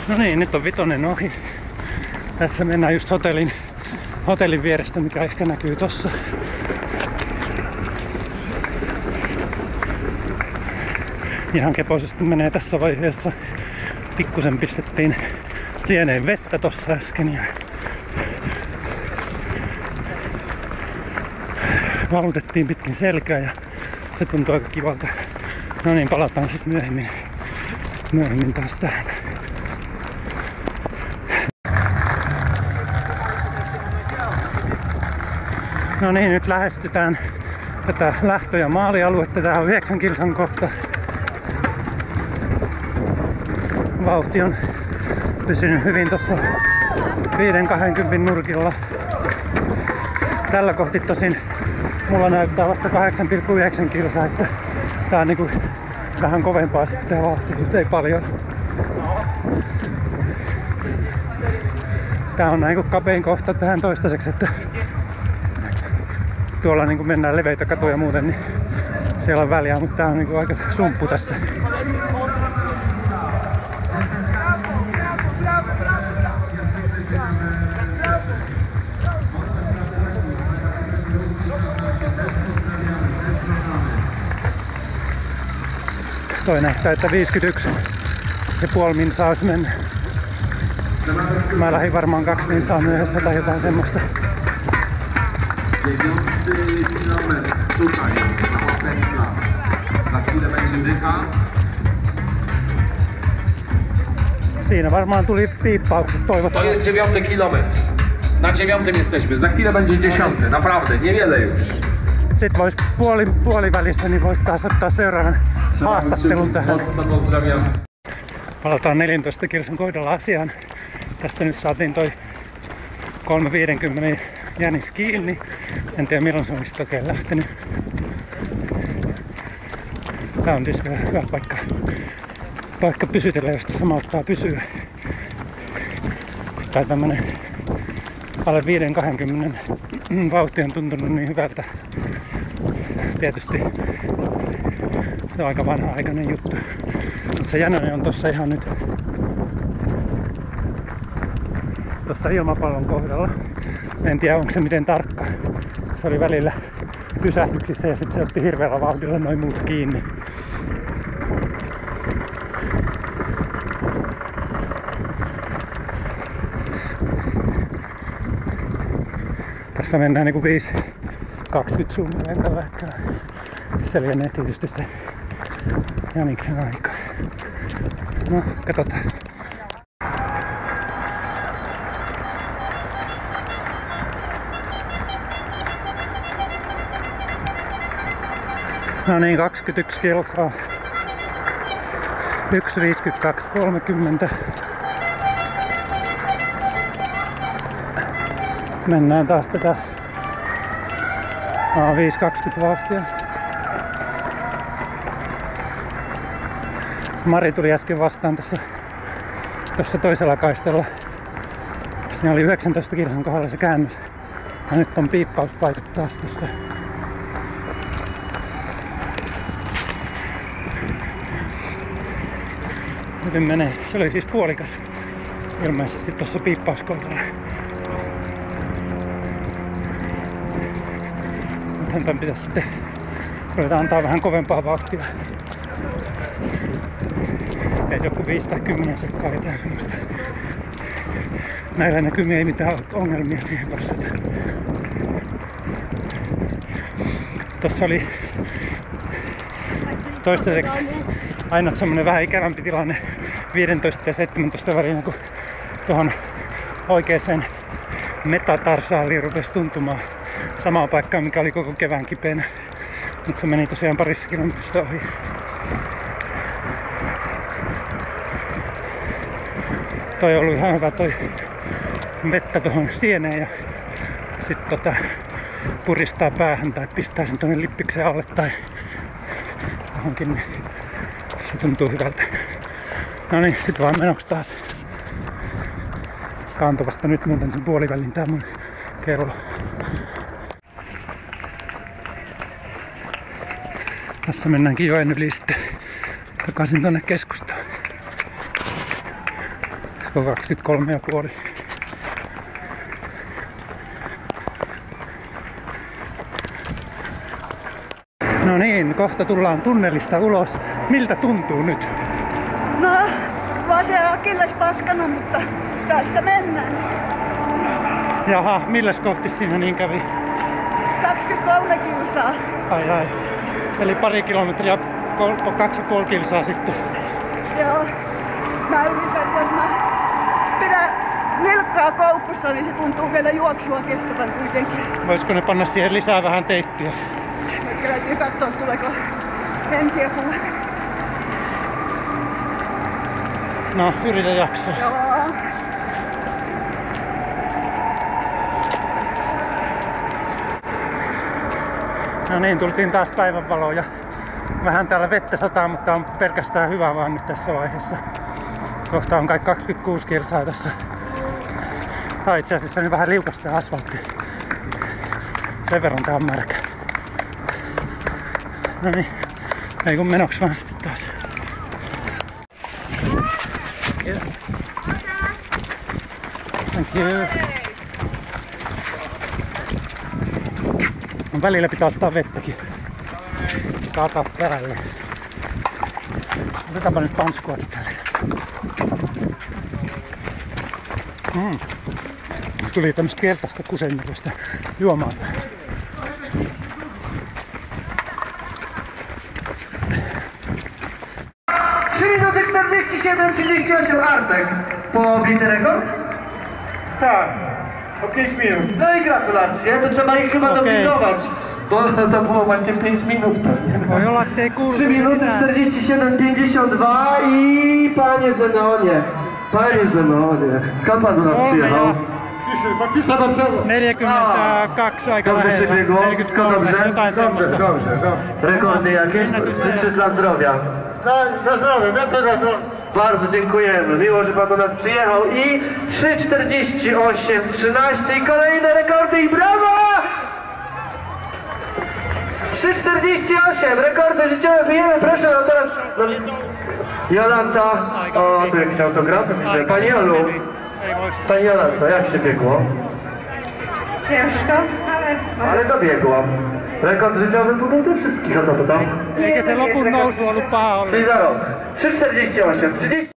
No niin, nyt on vitonen ohi. Tässä mennään just hotellin vierestä, mikä ehkä näkyy tossa. Ihan kepoisesti menee tässä vaiheessa. Pikkusen pistettiin sieneen vettä tossa äsken ja valutettiin pitkin selkää ja se tuntuu aika kivalta. No niin, palataan sitten myöhemmin taas tähän. No niin, nyt lähestytään tätä lähtö- ja maalialuetta. Tää on 9 kilsan kohta. Vauhti on pysynyt hyvin tuossa 5-20 nurkilla. Tällä kohti tosin mulla näyttää vasta 8,9 kilsaa, että tää on niinku vähän kovempaa sitten tää vauhti, mutta ei paljon. Tää on niinku kapein kohta tähän toistaiseksi, että tuolla niinku mennään leveitä katuja muuten, niin siellä on väliä, mutta tää on niinku aika sumppu tässä. Toi näyttää, että 51,5 minsaa olisi mennyt. Mä lähdin varmaan 2 minsaa myöhässä tai jotain semmoista. Siinä varmaan tuli piippaukset toivottavasti. To jest 9 kilometr. Na 9 jesteśmy. Za chwilę będzie 10. Naprawdę, niewiele już. Sitten vois puolivälissä niin vois taas ottaa seuraavan haastattelun tähän. Palataan 14 kilsan kohdalla asiaan. Tässä nyt saatiin toi 3,50 jänis kiinni. En tiedä milloin se olisi oikein lähtenyt. Tää on tietysti hyvä paikka pysytellä, jos tässä malttaa pysyä. Tää tämmönen alle 5-20 vauhti on tuntunut niin hyvältä. Tietysti se on aika vanha-aikainen juttu. Mutta se jänönen on tossa ihan nyt tossa ilmapallon kohdalla. En tiedä onko se miten tarkka. Se oli välillä pysähdyksissä ja sitten se otti hirveällä vauhdilla noin muut kiinni. Tässä mennään niinku 5.20 suunnilleen tällä hetkellä. Se lienee tietysti se jäniksen aika. No, katsotaan. No niin, 21 kilsaa. 1.52.30. Mennään taas tätä 5.20 vauhtia. Mari tuli äsken vastaan tuossa toisella kaistalla. Siinä oli 19 kilsan kohdalla se käännös. Ja nyt on piippauspaikat taas tässä. Hyvin menee. Se oli siis puolikas ilmeisesti tuossa piippauskohdalla. Nythän tämän pitäisi sitten ruveta antaa vähän kovempaa vauhtia. Ja joku 5 tai 10 sekkaa jotain semmoista. Näillä näkymiä ei mitään ongelmia siihen vastata. Tossa oli toistaiseksi aina semmonen vähän ikävämpi tilanne 15 ja 17 välillä, kun tuohon oikeeseen metatarsaaliin rupesi tuntumaan samaa paikkaa, mikä oli koko kevään kipeänä. Mutta se meni tosiaan parissa kilometristä ohi. Toi on ollut ihan hyvä toi vettä tuohon sieneen ja sit puristaa päähän tai pistää sen tuonne lippiksen alle tai johonkin, niin se tuntuu hyvältä. No niin, sit vaan menoksi taas. Taantuvasta nyt muuten sen puolivälin tää mun kello. Tässä mennäänkin joen yli sitten takaisin tonne keskustaan. Olisiko 23,5. No niin, kohta tullaan tunnelista ulos. Miltä tuntuu nyt? No, vaan se akilles paskana, mutta tässä mennään. Jaha, milläs kohti siinä niin kävi? 23 kilsaa. Ai. Eli pari kilometriä, 2,5 kilsaa sitten. Joo. Mä yritän, että jos mä pidän nilkkaa koukussa, niin se tuntuu vielä juoksua kestävän kuitenkin. Voisiko ne panna siihen lisää vähän teippiä? Täytyy katsoa, tuleeko ensiapua. No, yritä jaksaa. Joo. No niin, tultiin taas päivänvaloon ja vähän täällä vettä sataa, mutta on pelkästään hyvä vaan nyt tässä vaiheessa. Kohta on kai 26 kilsaa tässä. Tai itse asiassa niin vähän liukasta asfalttia. Sen verran tää on märkä. No niin, ei kun menoks vaan sitten taas. Thank you. Välillä pitää ottaa vettäkin. Kata päälle. Otetaanpa nyt panskua tälle. Tuli tämmöstä keltaista kusennäköistä juomaa. 47-38 Artek. Pobity rekord? Tak, o 5 minut. No i gratulacje, to trzeba ich chyba dominować. Bo to było właśnie 5 minut pewnie. Voi olla, ettei kuulu. 3 minuty 47-52 i panie Zenonie, skąd pan do nas przyjechał? 42 aika Dobrze się lähellä. biegło, wszystko dobrze? Dobrze. Rekordy jakieś? Czy dla zdrowia? Na zdrowie, więcej na zdrowie. Bardzo dziękujemy, miło, że pan do nas przyjechał i 3:48:13 i kolejne rekordy i brawa! 3:48, rekordy życiowe bijemy, proszę, no teraz no, Jolanta, o tu jakieś autografy widzę, Pani Jolu, Pani Jolanto, jak się biegło? Ciężko, Ale dobiegłam. Rekord życiowy pobity wszystkich o to pytam. Eikä se lopun nousu ollut paha ollut. Czyli za rok. 3:48, 30.